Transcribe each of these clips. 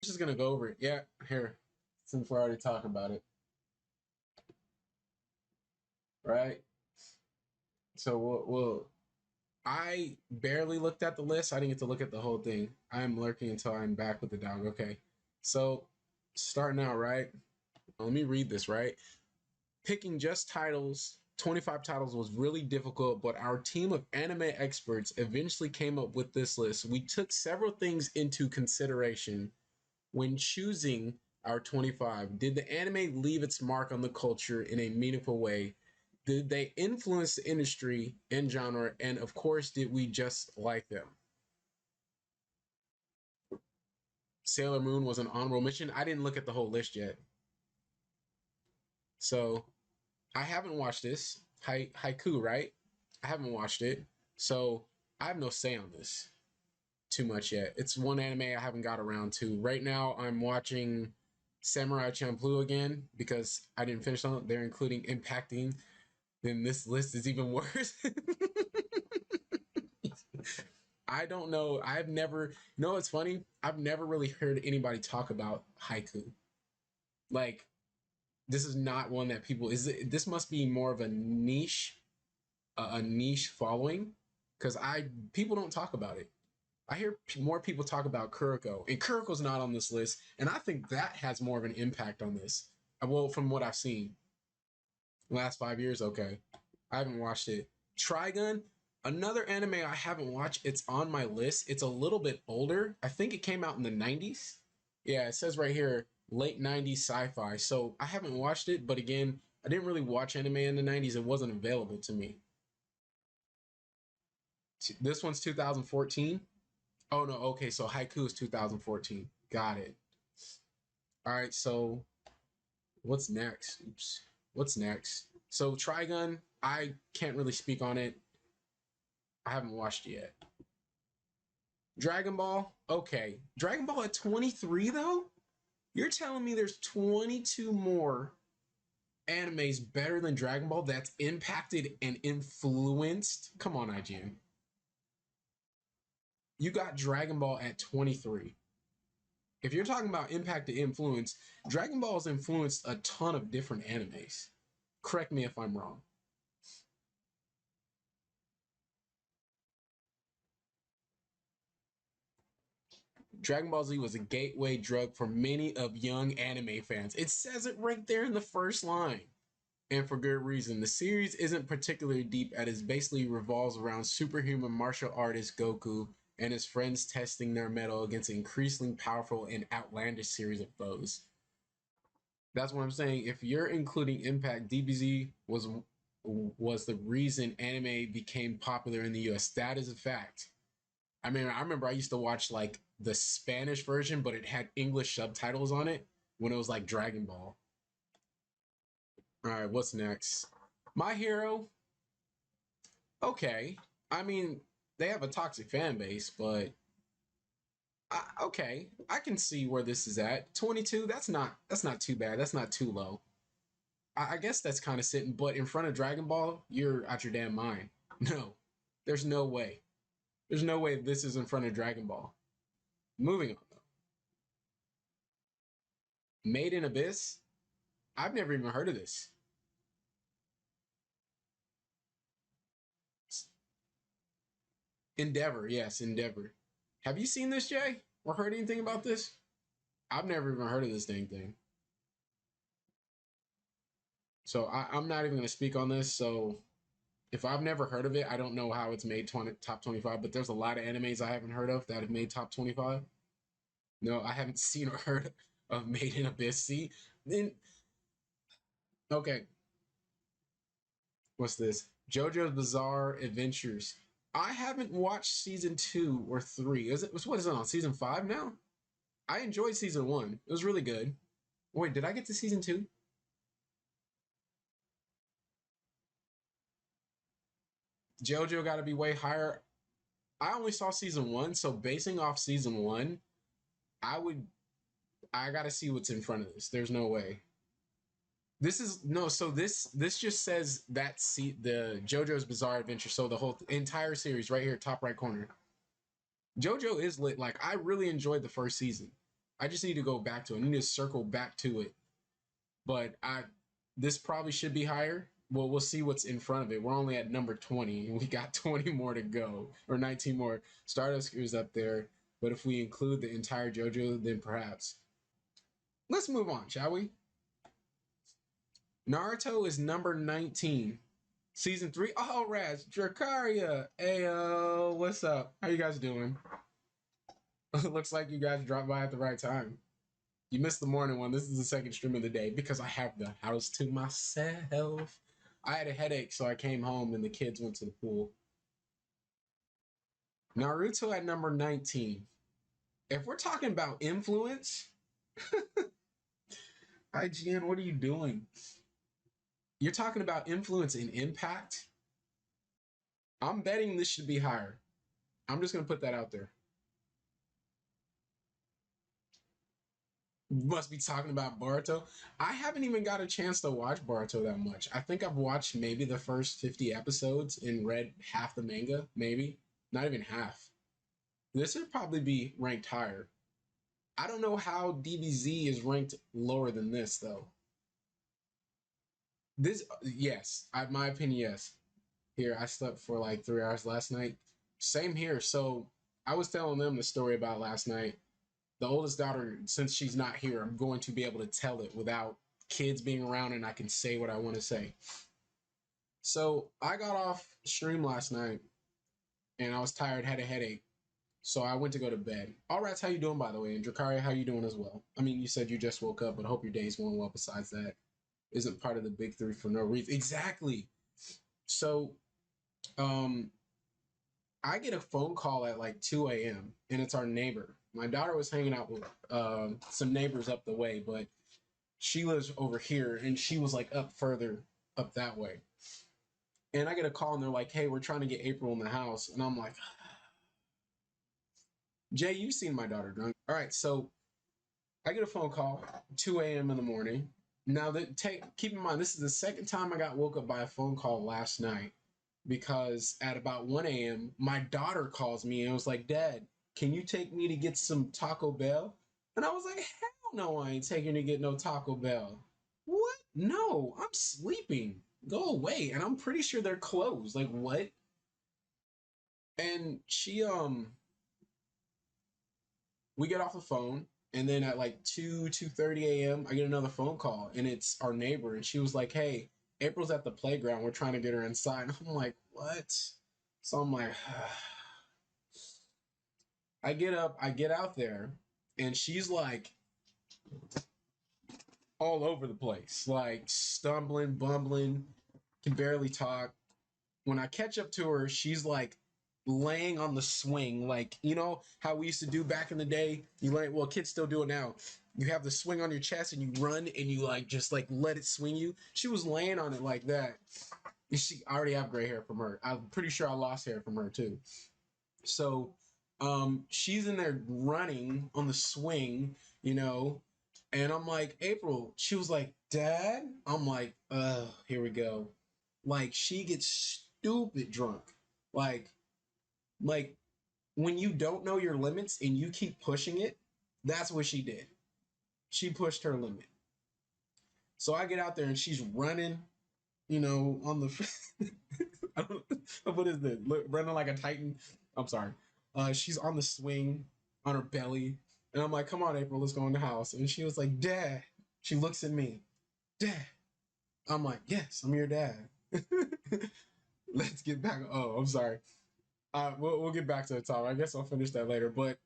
Just gonna go over it. Yeah, here, since we're already talking about it, right? So I barely looked at the list. I didn't get to look at the whole thing. I'm lurking until I'm back with the dog. Okay, so starting out right. Let me read this right. Picking just titles, 25 titles was really difficult, but our team of anime experts eventually came up with this list. We took several things into consideration when choosing our 25. Did the anime leave its mark on the culture in a meaningful way? Did they influence the industry and genre? And of course, did we just like them? Sailor Moon was an honorable mention. I didn't look at the whole list yet. So I haven't watched this. Haiku, right? I haven't watched it. So I have no say on this too much yet. It's one anime I haven't got around to. Right now, I'm watching Samurai Champloo again because I didn't finish on it. They're including impacting. Then this list is even worse. I don't know. I've never, you know what's funny? I've never really heard anybody talk about Haiku. Like, this is not one that people, this must be more of a niche, a niche following because people don't talk about it. I hear more people talk about Kuroko, and Kuroko's not on this list, and I think that has more of an impact on this. Well, from what I've seen, last 5 years, okay, I haven't watched it. Trigun, another anime I haven't watched. It's on my list. It's a little bit older. I think it came out in the 90s. Yeah, it says right here late 90s sci-fi. So I haven't watched it, but again, I didn't really watch anime in the 90s. It wasn't available to me. This one's 2014. Oh no, okay, so Haiku is 2014. Got it. All right, so what's next? Oops. What's next? So Trigun, I can't really speak on it. I haven't watched it yet. Dragon Ball, okay. Dragon Ball at 23 though? You're telling me there's 22 more animes better than Dragon Ball that's impacted and influenced? Come on, IGN. You got Dragon Ball at 23. If you're talking about impact to influence, Dragon Ball has influenced a ton of different animes. Correct me if I'm wrong. Dragon Ball Z was a gateway drug for many of young anime fans. It says it right there in the first line. And for good reason. The series isn't particularly deep as it basically revolves around superhuman martial artist Goku and his friends testing their mettle against an increasingly powerful and outlandish series of foes. That's what I'm saying. If you're including Impact, DBZ was the reason anime became popular in the US. That is a fact. I mean, I remember I used to watch like the Spanish version, but it had English subtitles on it when it was like Dragon Ball. All right, what's next? My Hero. Okay. I mean, they have a toxic fan base, but okay, I can see where this is at. 22. That's not too bad. That's not too low. I guess that's kind of sitting, but in front of Dragon Ball, you're out your damn mind. No, there's no way. There's no way this is in front of Dragon Ball. Moving on though. Made in Abyss. I've never even heard of this. Endeavor, yes, Endeavor. Have you seen this, Jay? Or heard anything about this? I've never even heard of this dang thing. So I'm not even going to speak on this. So if I've never heard of it, I don't know how it's made top 25. But there's a lot of animes I haven't heard of that have made top 25. No, I haven't seen or heard of Made in Abyss. See, then okay, what's this? JoJo's Bizarre Adventures. I haven't watched season 2 or 3. Is it? What is it on season 5 now? I enjoyed season 1. It was really good. Wait, did I get to season 2? JoJo got to be way higher. I only saw season 1, so basing off season 1, I would I gotta see what's in front of this. There's no way. This is no. So this just says that the JoJo's Bizarre Adventure. So the whole entire series right here, top right corner. JoJo is lit. Like I really enjoyed the first season. I just need to go back to it. I need to circle back to it. But this probably should be higher. Well, we'll see what's in front of it. We're only at number 20, and we got 20 more to go, or 19 more. Stardust is up there, but if we include the entire JoJo, then perhaps. Let's move on, shall we? Naruto is number 19. Season 3. Oh, Raz, Dracaria. Ayo, what's up? How you guys doing? Looks like you guys dropped by at the right time. You missed the morning one. This is the second stream of the day because I have the house to myself. I had a headache, so I came home and the kids went to the pool. Naruto at number 19. If we're talking about influence, IGN, what are you doing? You're talking about influence and impact? I'm betting this should be higher. I'm just going to put that out there. Must be talking about Boruto. I haven't even got a chance to watch Boruto that much. I think I've watched maybe the first 50 episodes and read half the manga, maybe. Not even half. This would probably be ranked higher. I don't know how DBZ is ranked lower than this, though. This, yes, my opinion, yes. Here, I slept for like 3 hours last night. Same here. So I was telling them the story about last night. The oldest daughter, since she's not here, I'm going to be able to tell it without kids being around and I can say what I want to say. So I got off stream last night and I was tired, had a headache. So I went to go to bed. All right, how you doing, by the way? And Dracaria, how you doing as well? I mean, you said you just woke up, but I hope your day's going well besides that. Isn't part of the big three for no reason. Exactly. So I get a phone call at like 2 a.m. and it's our neighbor. My daughter was hanging out with some neighbors up the way, but she lives over here and she was like up further up that way. And I get a call and they're like, hey, we're trying to get April in the house. And I'm like, Jay, you've seen my daughter, don't you? All right, so I get a phone call, 2 a.m. in the morning. Now, keep in mind, this is the second time I got woke up by a phone call last night because at about 1 a.m., my daughter calls me and was like, Dad, can you take me to get some Taco Bell? And I was like, hell no, I ain't taking to get no Taco Bell. What? No, I'm sleeping. Go away. And I'm pretty sure they're closed. Like, what? And we get off the phone. And then at like 2:30 a.m., I get another phone call. And it's our neighbor. And she was like, hey, April's at the playground. We're trying to get her inside. And I'm like, what? So I'm like, I get up, I get out there, and she's like all over the place, like stumbling, bumbling, can barely talk. When I catch up to her, she's like laying on the swing, like, you know how we used to do back in the day? You learn, well, kids still do it now. You have the swing on your chest and you run and you like just like let it swing you. She was laying on it like that. I already have gray hair from her. I'm pretty sure I lost hair from her too. So she's in there running on the swing, you know, and I'm like, April. She was like, Dad? I'm like, here we go. Like, she gets stupid drunk. Like, like when you don't know your limits and you keep pushing it, that's what she did. She pushed her limit. So I get out there and she's running, you know, on the I don't, what is this? Running like a titan. I'm sorry. She's on the swing on her belly. And I'm like, come on, April, let's go in the house. And she was like, Dad. She looks at me. Dad. I'm like, yes, I'm your dad. Let's get back. Oh, I'm sorry. We'll get back to the topic. I guess I'll finish that later. But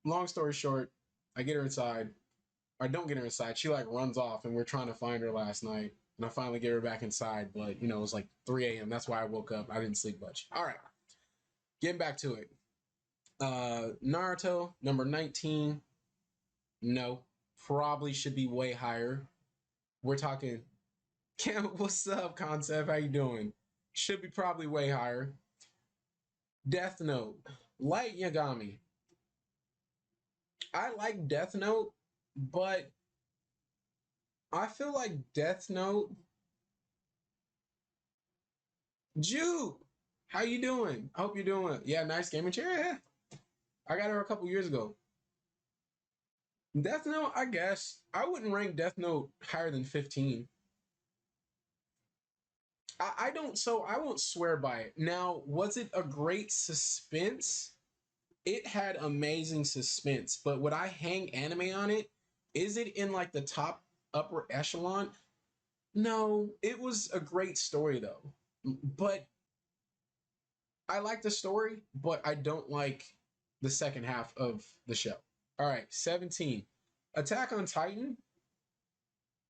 long story short, I get her inside. I don't get her inside. She like runs off, and we're trying to find her last night. And I finally get her back inside, but you know, it was like 3 a.m. That's why I woke up. I didn't sleep much. All right, getting back to it. Naruto, number 19. No, probably should be way higher. We're talking. Cam, what's up, Concept? How you doing? Should be probably way higher. Death Note, Light Yagami. I like Death Note, but I feel like Death Note. Juke, how you doing? I hope you're doing. Yeah, nice gaming chair. Yeah, I got her a couple years ago. Death Note, I guess. I wouldn't rank Death Note higher than 15. I don't, so I won't swear by it. Now, was it a great suspense? It had amazing suspense, but would I hang anime on it? Is it in like the top upper echelon? No, it was a great story though. But I like the story, but I don't like the second half of the show. All right, 17. Attack on Titan.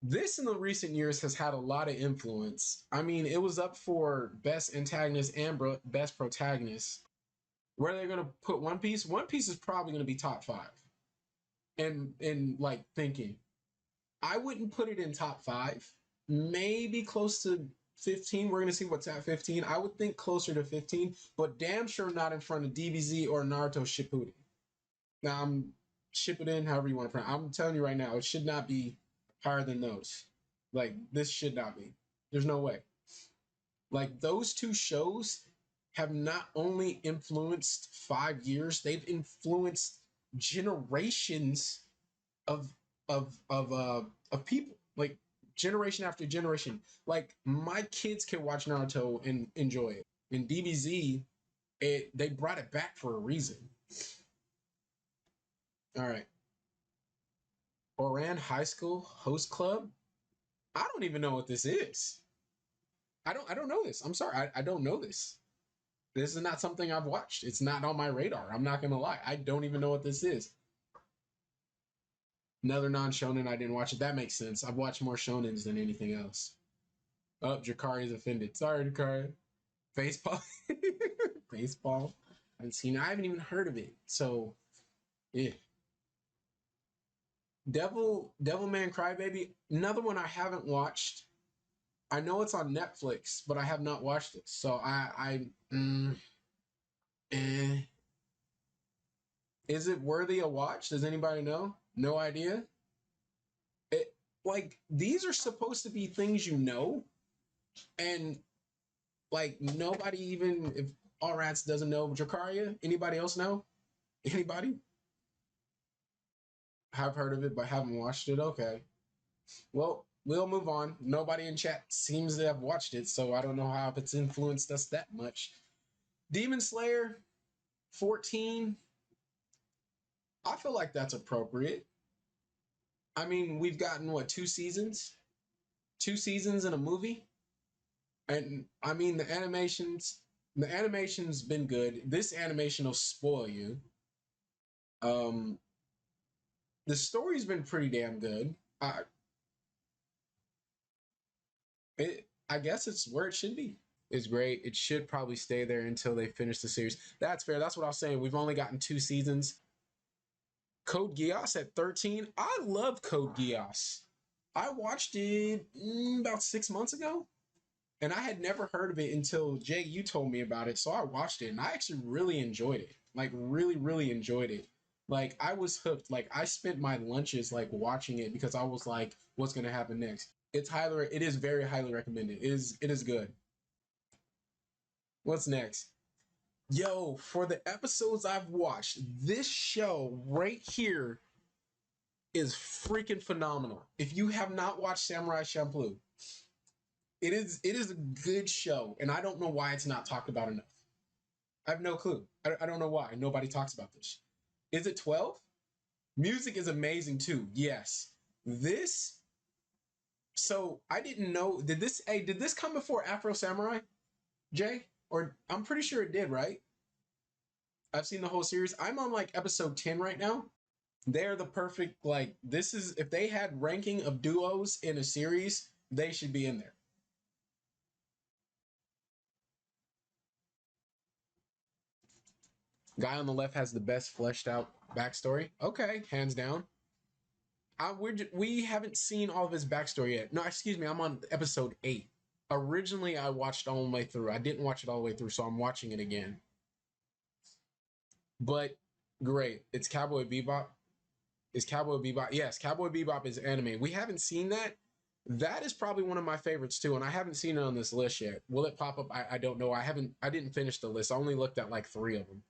This in the recent years has had a lot of influence. I mean, it was up for best antagonist and best protagonist. Where are they going to put One Piece? One Piece is probably going to be top 5. And like thinking, I wouldn't put it in top 5. Maybe close to 15. We're going to see what's at 15. I would think closer to 15, but damn sure not in front of DBZ or Naruto Shippuden. Now I'm Shippuden, however you want to pronounce. I'm telling you right now, it should not be higher than those. Like this should not be. There's no way. Like those two shows have not only influenced 5 years, they've influenced generations of of people. Like generation after generation. Like my kids can watch Naruto and enjoy it. In DBZ, they brought it back for a reason. All right. Moran High School Host Club. I don't even know what this is. I don't know this. I'm sorry. I don't know this. This is not something I've watched. It's not on my radar. I'm not gonna lie. I don't even know what this is. Another non-shonen. I didn't watch it. That makes sense. I've watched more shonens than anything else. Oh, Jakari is offended. Sorry, Jakari. Baseball. Baseball. I haven't seen it. I haven't even heard of it. So, yeah. Devilman Crybaby. Another one I haven't watched. I know it's on Netflix, but I have not watched it. So eh. Is it worthy a watch? Does anybody know? No idea. It like these are supposed to be things you know, and like nobody even if All Rats doesn't know Dracaria. Anybody else know? Anybody? Have heard of it but haven't watched it. Okay. Well, we'll move on. Nobody in chat seems to have watched it, so I don't know how it's influenced us that much. Demon Slayer 14. I feel like that's appropriate. I mean, we've gotten what, 2 seasons? 2 seasons in a movie? And I mean the animation's been good. This animation will spoil you. Um the story's been pretty damn good. I guess it's where it should be. It's great. It should probably stay there until they finish the series. That's fair. That's what I was saying. We've only gotten 2 seasons. Code Geass at 13. I love Code Geass. I watched it about 6 months ago, and I had never heard of it until Jay, you told me about it. So I watched it, and I actually really enjoyed it. Like really, really enjoyed it. Like I was hooked. Like I spent my lunches like watching it because I was like, what's gonna happen next? It is very highly recommended. It is good. What's next? Yo, for the episodes I've watched, this show right here is freaking phenomenal. If you have not watched Samurai Champloo, it is a good show, and I don't know why it's not talked about enough. I have no clue. I don't know why nobody talks about this. Is it 12? Music is amazing too. Yes. This. So I didn't know. Did this come before Afro Samurai, Jay? Or I'm pretty sure it did, right? I've seen the whole series. I'm on like episode 10 right now. They're the perfect, like, this is, if they had ranking of duos in a series, they should be in there. Guy on the left has the best fleshed out backstory. Okay, hands down. We haven't seen all of his backstory yet. No, excuse me, I'm on episode 8. Originally, I watched all the way through. I didn't watch it all the way through, so I'm watching it again. But great. It's Cowboy Bebop. Is Cowboy Bebop? Yes, Cowboy Bebop is anime. We haven't seen that. That is probably one of my favorites too, and I haven't seen it on this list yet. Will it pop up? I don't know. I didn't finish the list. I only looked at like 3 of them.